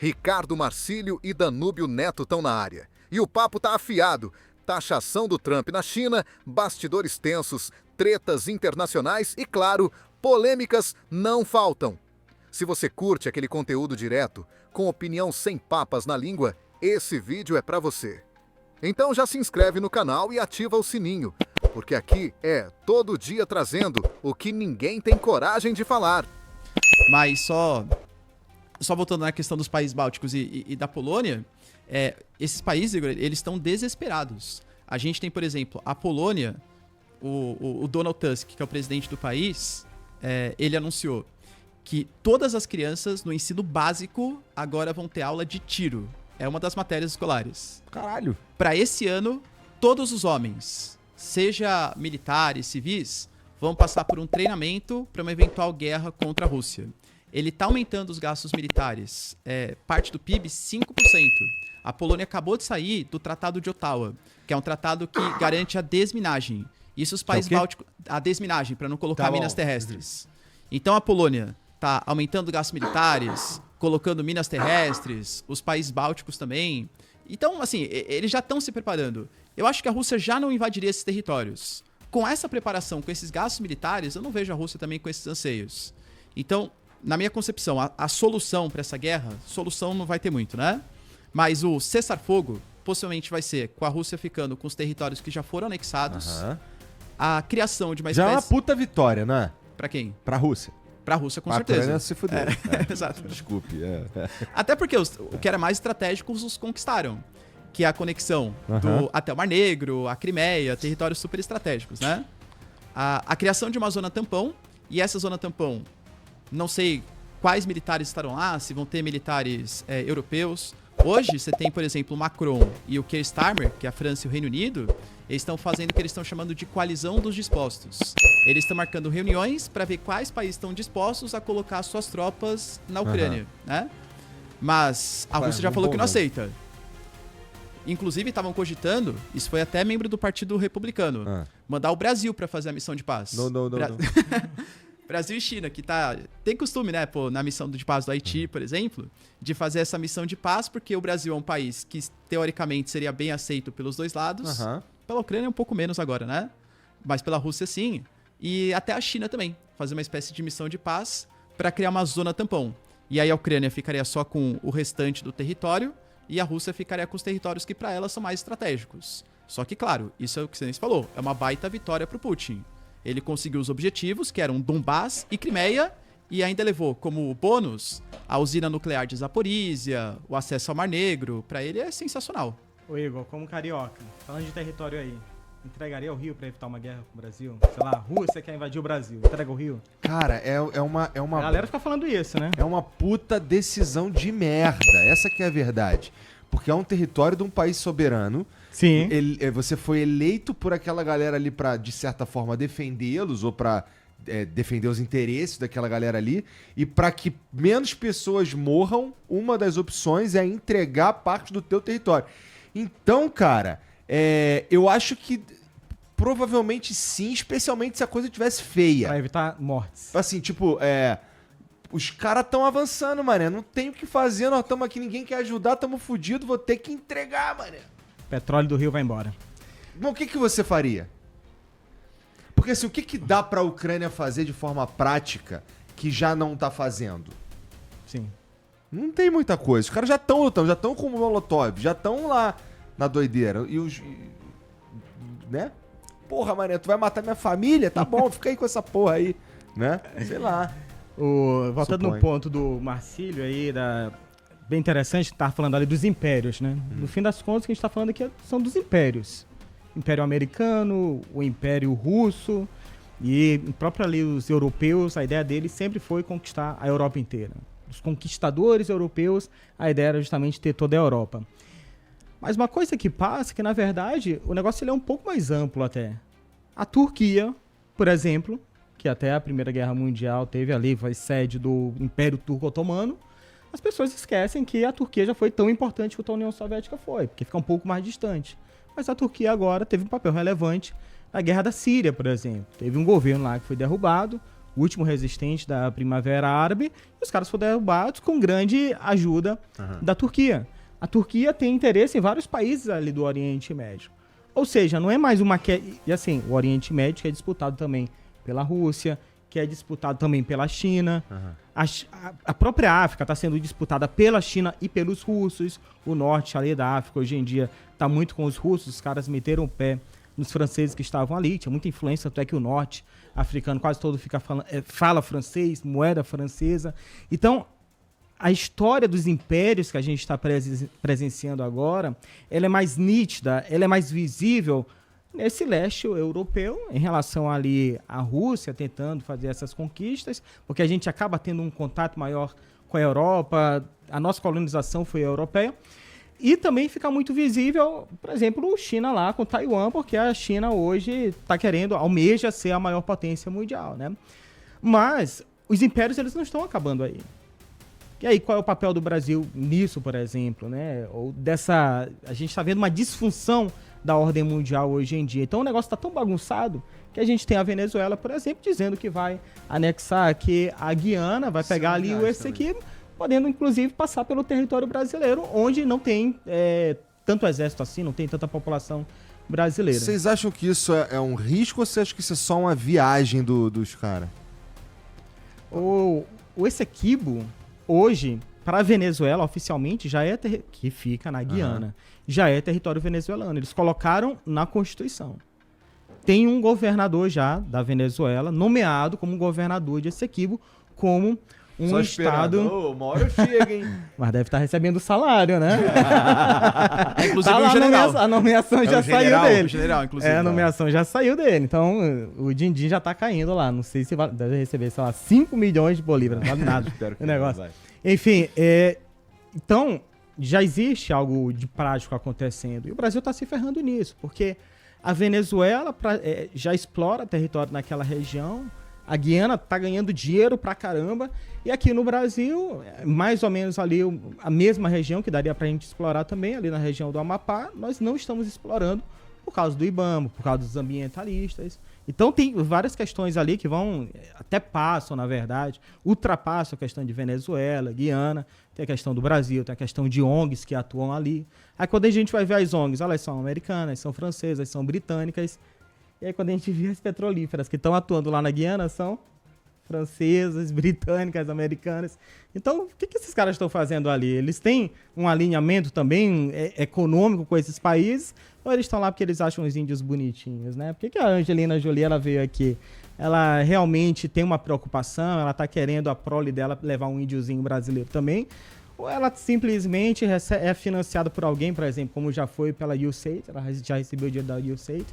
Ricardo Marcílio e Danúbio Neto estão na área. E o papo tá afiado. Taxação do Trump na China, bastidores tensos, tretas internacionais e, claro, polêmicas não faltam. Se você curte aquele conteúdo direto, com opinião sem papas na língua, esse vídeo é pra você. Então já se inscreve no canal e ativa o sininho, porque aqui é todo dia trazendo o que ninguém tem coragem de falar. Mas só voltando na questão dos países bálticos e da Polônia, esses países, Igor, eles estão desesperados. A gente tem, por exemplo, a Polônia, o Donald Tusk, que é o presidente do país, ele anunciou que todas as crianças no ensino básico agora vão ter aula de tiro. É uma das matérias escolares. Caralho. Para esse ano, todos os homens, seja militares, civis, vão passar por um treinamento para uma eventual guerra contra a Rússia. Ele está aumentando os gastos militares, parte do PIB, 5%. A Polônia acabou de sair do Tratado de Ottawa, que é um tratado que garante a desminagem. Isso os países bálticos... A desminagem, para não colocar minas terrestres. Então a Polônia está aumentando gastos militares, colocando minas terrestres, os países bálticos também. Então, assim, eles já estão se preparando. Eu acho que a Rússia já não invadiria esses territórios. Com essa preparação, com esses gastos militares, eu não vejo a Rússia também com esses anseios. Então, na minha concepção, a solução para essa guerra, solução não vai ter muito, né? Mas o cessar-fogo possivelmente vai ser com a Rússia ficando com os territórios que já foram anexados, a criação de uma espécie... Já é uma puta vitória, não é? Pra quem? Pra Rússia. Pra Rússia, com a certeza. Ucrânia se fudeu. Exato. Desculpe. Até porque o que era mais estratégico os conquistaram, que é a conexão até o Mar Negro, a Crimeia, territórios super estratégicos, né? A criação de uma zona tampão, e essa zona tampão, não sei quais militares estarão lá, se vão ter militares europeus. Hoje, você tem, por exemplo, o Macron e o Keir Starmer, que é a França e o Reino Unido, eles estão fazendo o que eles estão chamando de coalizão dos dispostos. Eles estão marcando reuniões para ver quais países estão dispostos a colocar suas tropas na Ucrânia, né? Mas a Rússia já falou que não aceita. Inclusive, estavam cogitando, isso foi até membro do Partido Republicano, mandar o Brasil para fazer a missão de paz. Não. Brasil e China, que tem costume, né, na missão de paz do Haiti, por exemplo, de fazer essa missão de paz, porque o Brasil é um país que, teoricamente, seria bem aceito pelos dois lados. Pela Ucrânia um pouco menos agora, né? Mas pela Rússia, sim. E até a China também, fazer uma espécie de missão de paz para criar uma zona tampão. E aí a Ucrânia ficaria só com o restante do território e a Rússia ficaria com os territórios que para ela são mais estratégicos. Só que, claro, isso é o que você falou, é uma baita vitória para o Putin. Ele conseguiu os objetivos, que eram Donbás e Crimeia, e ainda levou como bônus a usina nuclear de Zaporizhia, o acesso ao Mar Negro. Para ele é sensacional. Ô Igor, como carioca, falando de território aí, entregaria o Rio para evitar uma guerra com o Brasil? Sei lá, a Rússia quer invadir o Brasil, entrega o Rio? Cara, é uma... A galera fica falando isso, né? É uma puta decisão de merda, essa que é a verdade. Porque é um território de um país soberano. Sim. Você foi eleito por aquela galera ali pra, de certa forma, defendê-los ou pra defender os interesses daquela galera ali. E pra que menos pessoas morram, uma das opções é entregar parte do teu território. Então, cara, eu acho que provavelmente sim, especialmente se a coisa tivesse feia. Pra evitar mortes. Assim, tipo, os caras estão avançando, mané. Não tem o que fazer, nós estamos aqui, ninguém quer ajudar, estamos fodidos, vou ter que entregar, mané. Petróleo do Rio vai embora. Bom, o que você faria? Porque assim, o que dá pra Ucrânia fazer de forma prática que já não tá fazendo? Sim. Não tem muita coisa. Os caras já estão lutando, já estão com o Molotov, já estão lá na doideira. Né? Porra, mané, tu vai matar minha família? Tá bom, fica aí com essa porra aí, né? Sei lá. Voltando no ponto do Marcílio aí, bem interessante, tá falando ali dos impérios, né? No fim das contas, o que a gente tá falando aqui são dos impérios. Império americano, o Império Russo e próprio ali os europeus, a ideia deles sempre foi conquistar a Europa inteira. Os conquistadores europeus, a ideia era justamente ter toda a Europa. Mas uma coisa que passa é que, na verdade, o negócio ele é um pouco mais amplo até. A Turquia, por exemplo, que até a Primeira Guerra Mundial teve ali, foi sede do Império Turco Otomano, as pessoas esquecem que a Turquia já foi tão importante quanto a União Soviética foi, porque fica um pouco mais distante. Mas a Turquia agora teve um papel relevante na Guerra da Síria, por exemplo. Teve um governo lá que foi derrubado, o último resistente da Primavera Árabe, e os caras foram derrubados com grande ajuda da Turquia. A Turquia tem interesse em vários países ali do Oriente Médio. Ou seja, não é mais uma... E assim, o Oriente Médio que é disputado também pela Rússia, que é disputado também pela China. A própria África está sendo disputada pela China e pelos russos. O norte ali da África hoje em dia está muito com os russos. Os caras meteram o pé nos franceses que estavam ali. Tinha muita influência, até que o norte africano quase todo fala francês, moeda francesa. Então, a história dos impérios que a gente está presenciando agora, ela é mais nítida, ela é mais visível nesse leste europeu, em relação ali à Rússia, tentando fazer essas conquistas, porque a gente acaba tendo um contato maior com a Europa, a nossa colonização foi europeia, e também fica muito visível, por exemplo, China lá com Taiwan, porque a China hoje está almeja ser a maior potência mundial, né? Mas os impérios, eles não estão acabando aí. E aí, qual é o papel do Brasil nisso, por exemplo, né? A gente está vendo uma disfunção da ordem mundial hoje em dia. Então o negócio está tão bagunçado que a gente tem a Venezuela, por exemplo, dizendo que vai anexar aqui a Guiana, vai pegar ali o Essequibo, podendo inclusive passar pelo território brasileiro, onde não tem tanto exército assim, não tem tanta população brasileira. Vocês acham que isso é um risco ou vocês acham que isso é só uma viagem dos caras? O Essequibo, hoje, para a Venezuela, oficialmente, já é que fica na Guiana, já é território venezuelano. Eles colocaram na Constituição. Tem um governador já da Venezuela, nomeado como governador de Essequibo, como um Só estado... Uma hora eu chego, hein? Mas deve estar recebendo salário, né? Inclusive o general. A nomeação já saiu dele. O general, inclusive. A nomeação já saiu dele. Então, o din-din já tá caindo lá. Não sei se deve receber, sei lá, 5 milhões de bolívares. Não vale nada. Espero que o negócio. não, vai. Enfim, então, já existe algo de prático acontecendo. E o Brasil está se ferrando nisso, porque a Venezuela já explora território naquela região, a Guiana está ganhando dinheiro pra caramba, e aqui no Brasil, mais ou menos ali a mesma região que daria pra gente explorar também, ali na região do Amapá, nós não estamos explorando por causa do IBAMA, por causa dos ambientalistas. Então tem várias questões ali que até passam, na verdade, ultrapassam a questão de Venezuela, Guiana, tem a questão do Brasil, tem a questão de ONGs que atuam ali. Aí quando a gente vai ver as ONGs, elas são americanas, são francesas, são britânicas, e aí quando a gente vê as petrolíferas que estão atuando lá na Guiana, são francesas, britânicas, americanas. Então, o que esses caras estão fazendo ali? Eles têm um alinhamento também econômico com esses países, ou eles estão lá porque eles acham os índios bonitinhos, né? Por que a Angelina Jolie, ela veio aqui? Ela realmente tem uma preocupação, ela está querendo a prole dela levar um índiozinho brasileiro também, ou ela simplesmente é financiada por alguém, por exemplo, como já foi pela USAID, ela já recebeu o dinheiro da USAID,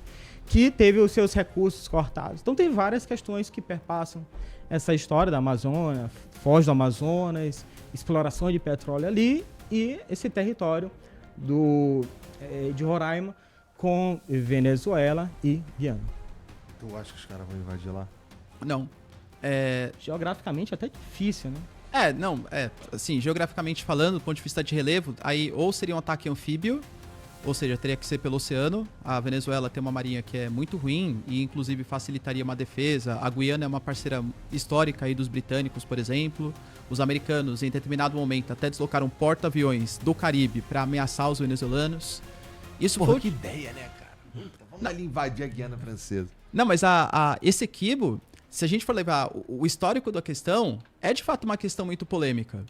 que teve os seus recursos cortados. Então tem várias questões que perpassam essa história da Amazônia, foz do Amazonas, exploração de petróleo ali e esse território de Roraima com Venezuela e Guiana. Tu acha que os caras vão invadir lá? Não. Geograficamente até difícil, né? Assim, geograficamente falando, do ponto de vista de relevo, aí ou seria um ataque anfíbio, ou seja, teria que ser pelo oceano. A Venezuela tem uma marinha que é muito ruim e inclusive facilitaria uma defesa. A Guiana é uma parceira histórica aí dos britânicos, por exemplo. Os americanos, em determinado momento, até deslocaram porta-aviões do Caribe para ameaçar os venezuelanos. Isso foi... que ideia, né, cara? Vamos ali invadir a Guiana Francesa. Não, mas esse Essequibo, se a gente for levar o histórico da questão, é de fato uma questão muito polêmica.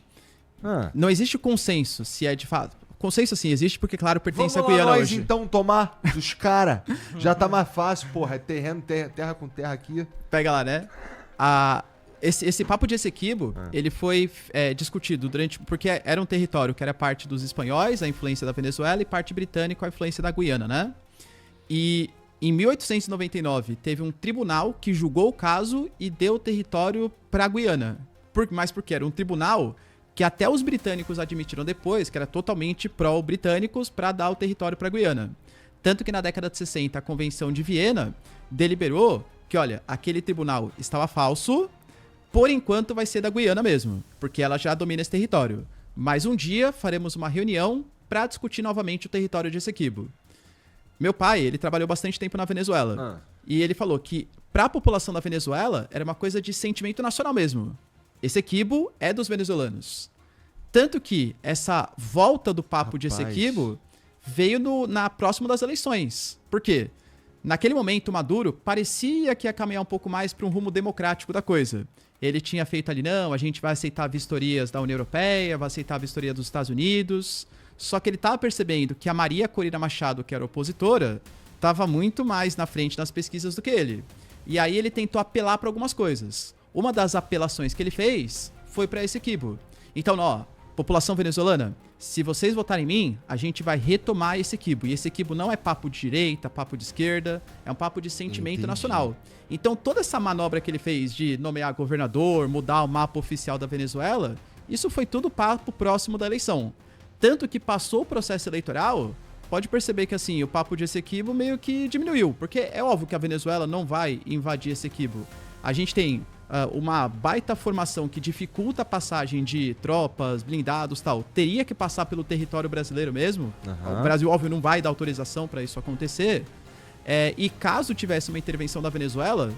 Não existe consenso se é de fato... Consenso sim existe porque, claro, pertence à Guiana hoje. Então tomar dos caras. Já tá mais fácil, porra. É terra com terra aqui. Pega lá, né? Esse papo de Essequibo, ele foi discutido porque era um território que era parte dos espanhóis, a influência da Venezuela, e parte britânica, a influência da Guiana, né? E em 1899 teve um tribunal que julgou o caso e deu o território pra Guiana. Mas porque era um tribunal que até os britânicos admitiram depois que era totalmente pró-britânicos para dar o território para a Guiana. Tanto que na década de 60 a Convenção de Viena deliberou que, olha, aquele tribunal estava falso, por enquanto vai ser da Guiana mesmo, porque ela já domina esse território. Mas um dia faremos uma reunião para discutir novamente o território de Essequibo. Meu pai, ele trabalhou bastante tempo na Venezuela. E ele falou que para a população da Venezuela era uma coisa de sentimento nacional mesmo. Essequibo é dos venezuelanos. Tanto que essa volta do papo de Essequibo veio na próxima das eleições. Por quê? Naquele momento, Maduro parecia que ia caminhar um pouco mais para um rumo democrático da coisa. Ele tinha feito ali, não, a gente vai aceitar vistorias da União Europeia, vai aceitar a vistoria dos Estados Unidos. Só que ele estava percebendo que a Maria Corina Machado, que era opositora, estava muito mais na frente nas pesquisas do que ele. E aí ele tentou apelar para algumas coisas. Uma das apelações que ele fez foi para Essequibo. Então, ó, população venezuelana, se vocês votarem em mim, a gente vai retomar Essequibo. E Essequibo não é papo de direita, papo de esquerda, é um papo de sentimento nacional. Então, toda essa manobra que ele fez de nomear governador, mudar o mapa oficial da Venezuela, isso foi tudo papo próximo da eleição. Tanto que passou o processo eleitoral, pode perceber que assim, o papo de Essequibo meio que diminuiu. Porque é óbvio que a Venezuela não vai invadir Essequibo. A gente tem uma baita formação que dificulta a passagem de tropas, blindados e tal. Teria que passar pelo território brasileiro mesmo. O Brasil, óbvio, não vai dar autorização para isso acontecer. E caso tivesse uma intervenção da Venezuela,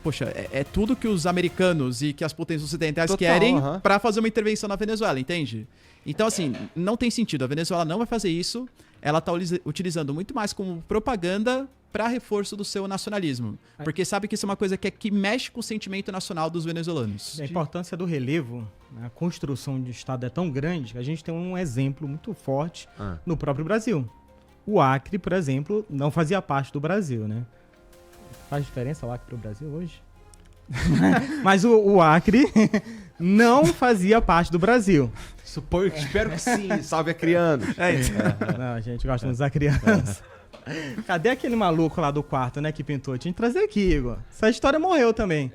poxa, é tudo que os americanos e que as potências ocidentais querem para fazer uma intervenção na Venezuela, entende? Então, assim, não tem sentido. A Venezuela não vai fazer isso. Ela está utilizando muito mais como propaganda para reforço do seu nacionalismo. Porque sabe que isso é uma coisa que mexe com o sentimento nacional dos venezuelanos. A importância do relevo, a construção de Estado é tão grande que a gente tem um exemplo muito forte no próprio Brasil. O Acre, por exemplo, não fazia parte do Brasil, né? Faz diferença o Acre para o Brasil hoje? Mas o Acre não fazia parte do Brasil. Espero que sim, salve acrianos. Não, a gente gosta dos acrianos. Cadê aquele maluco lá do quarto, né, que pintou? Tinha que trazer aqui, Igor. Essa história morreu também.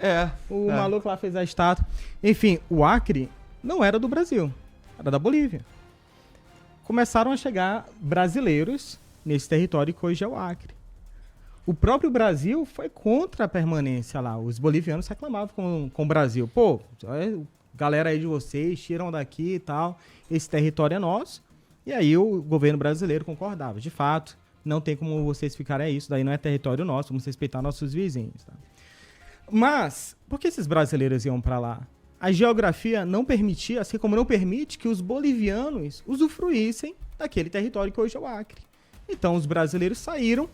O maluco lá fez a estátua. Enfim, o Acre não era do Brasil, era da Bolívia. Começaram a chegar brasileiros nesse território que hoje é o Acre. O próprio Brasil foi contra a permanência lá. Os bolivianos reclamavam com o Brasil. Pô, galera aí de vocês, tiram daqui e tal. Esse território é nosso. E aí o governo brasileiro concordava. De fato, não tem como vocês ficarem aí. Isso daí não é território nosso. Vamos respeitar nossos vizinhos. Tá? Mas, por que esses brasileiros iam para lá? A geografia não permitia, assim como não permite, que os bolivianos usufruíssem daquele território que hoje é o Acre. Então, os brasileiros saíram,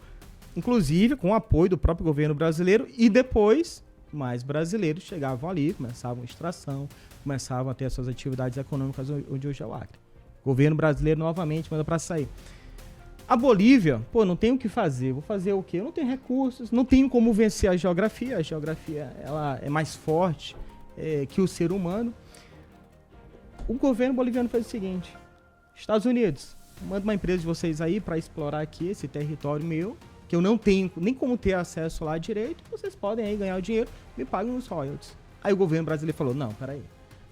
inclusive com o apoio do próprio governo brasileiro, e depois mais brasileiros chegavam ali, começavam a extração, começavam a ter as suas atividades econômicas onde hoje é o Acre. O governo brasileiro novamente manda para sair. A Bolívia, não tem o que fazer. Vou fazer o quê? Eu não tenho recursos, não tenho como vencer a geografia ela é mais forte que o ser humano. O governo boliviano fez o seguinte: Estados Unidos, manda uma empresa de vocês aí para explorar aqui esse território meu, que eu não tenho nem como ter acesso lá direito, vocês podem aí ganhar o dinheiro, me pagam os royalties. Aí o governo brasileiro falou, não, peraí,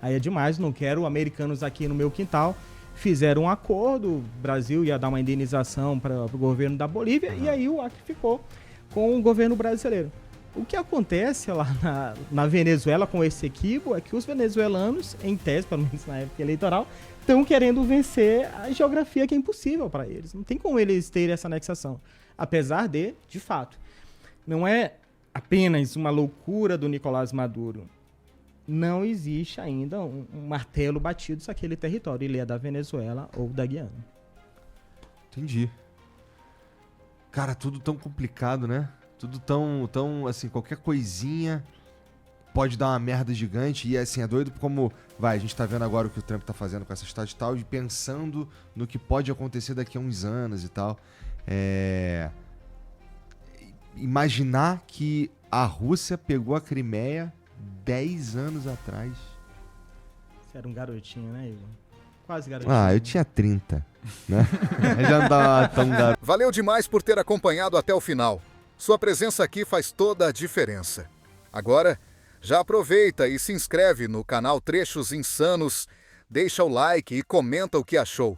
aí é demais, não quero americanos aqui no meu quintal. Fizeram um acordo, o Brasil ia dar uma indenização para o governo da Bolívia, e aí o Acre ficou com o governo brasileiro. O que acontece lá na Venezuela com esse Essequibo é que os venezuelanos, em tese, pelo menos na época eleitoral, estão querendo vencer a geografia que é impossível para eles. Não tem como eles terem essa anexação. Apesar de fato, não é apenas uma loucura do Nicolás Maduro. Não existe ainda um martelo batido naquele território. Ele é da Venezuela ou da Guiana. Entendi. Cara, tudo tão complicado, né? Tudo tão assim, qualquer coisinha pode dar uma merda gigante. E assim, é doido como... a gente tá vendo agora o que o Trump tá fazendo com essa estatal e tal, e pensando no que pode acontecer daqui a uns anos e tal. Imaginar que a Rússia pegou a Crimeia 10 anos atrás. Você era um garotinho, né, Igor? Quase garotinho. Eu tinha 30, né? Eu já não tava tão garoto. Valeu demais por ter acompanhado até o final. Sua presença aqui faz toda a diferença. Agora, já aproveita e se inscreve no canal Trechos Insanos, deixa o like e comenta o que achou.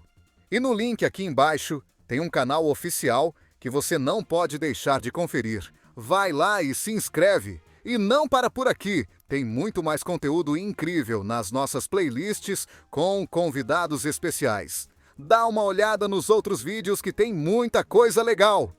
E no link aqui embaixo tem um canal oficial que você não pode deixar de conferir. Vai lá e se inscreve. E não para por aqui, tem muito mais conteúdo incrível nas nossas playlists com convidados especiais. Dá uma olhada nos outros vídeos que tem muita coisa legal.